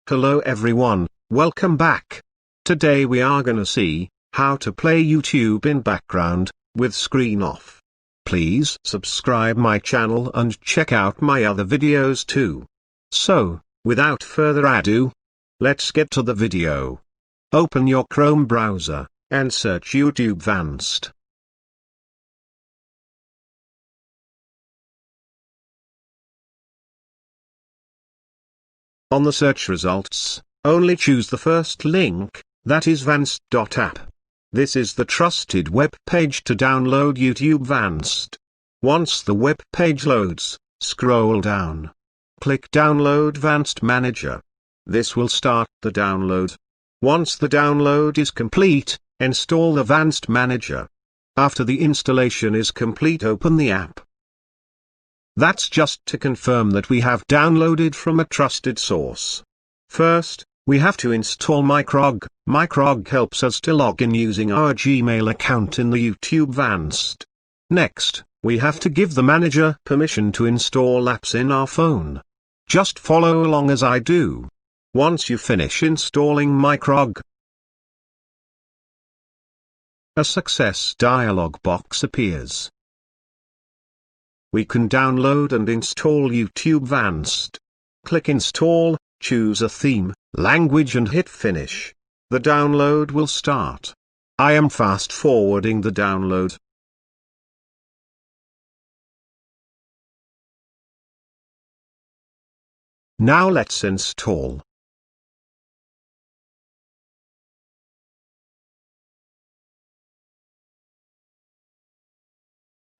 Hello everyone, welcome back. Today we are gonna see how to play YouTube in background with screenoff. Please subscribe my channel and check out my other videos too. So, without further ado, let's get to the video. Open your Chrome browser and search YouTube vanced. On the search results, only choose the first link, that is vanced.app. This is the trusted web page to download YouTube vanced. Once the web page loads, scroll down. Click Download Vanced Manager. This will start the download. Once the download is complete, install the Vanced Manager. After the installation is complete, open the app. That's just to confirm that we have downloaded from a trusted source. First, we have to install Microg. Microg helps us to log in using our Gmail account in the YouTube vanced. Next, we have to give the manager permission to install apps in our phone. Just follow along as I do. Once you finish installing Microg, a success dialog box appears. We can download and install YouTube vanced. Click Install, choose a theme, language and hit Finish. The download will start. I am fast forwarding the download. Now let's install.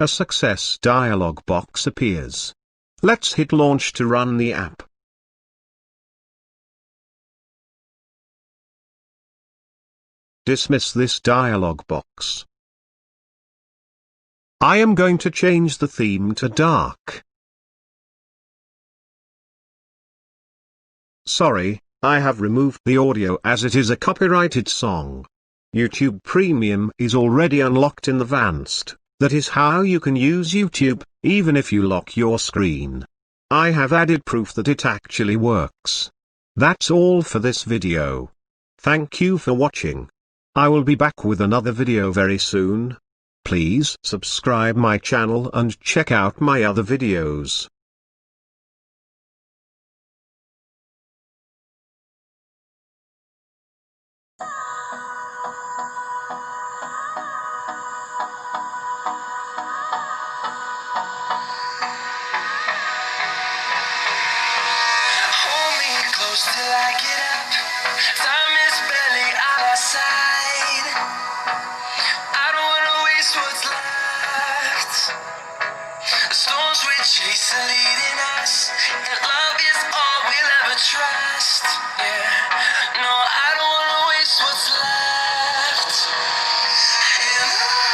A success dialog box appears. Let's hit Launch to run the app. Dismiss this dialog box. I am going to change the theme to dark. Sorry, I have removed the audio as it is a copyrighted song. YouTube Premium is already unlocked in the vanced. That is how you can use YouTube, even if you lock your screen. I have added proof that it actually works. That's all for this video. Thank you for watching. I will be back with another video very soon. Please subscribe my channel and check out my other videos. Till I get up, time is barely on our side. I don't wanna waste what's left. The storms we chase are leading us, and love is all we'll ever trust. Yeah.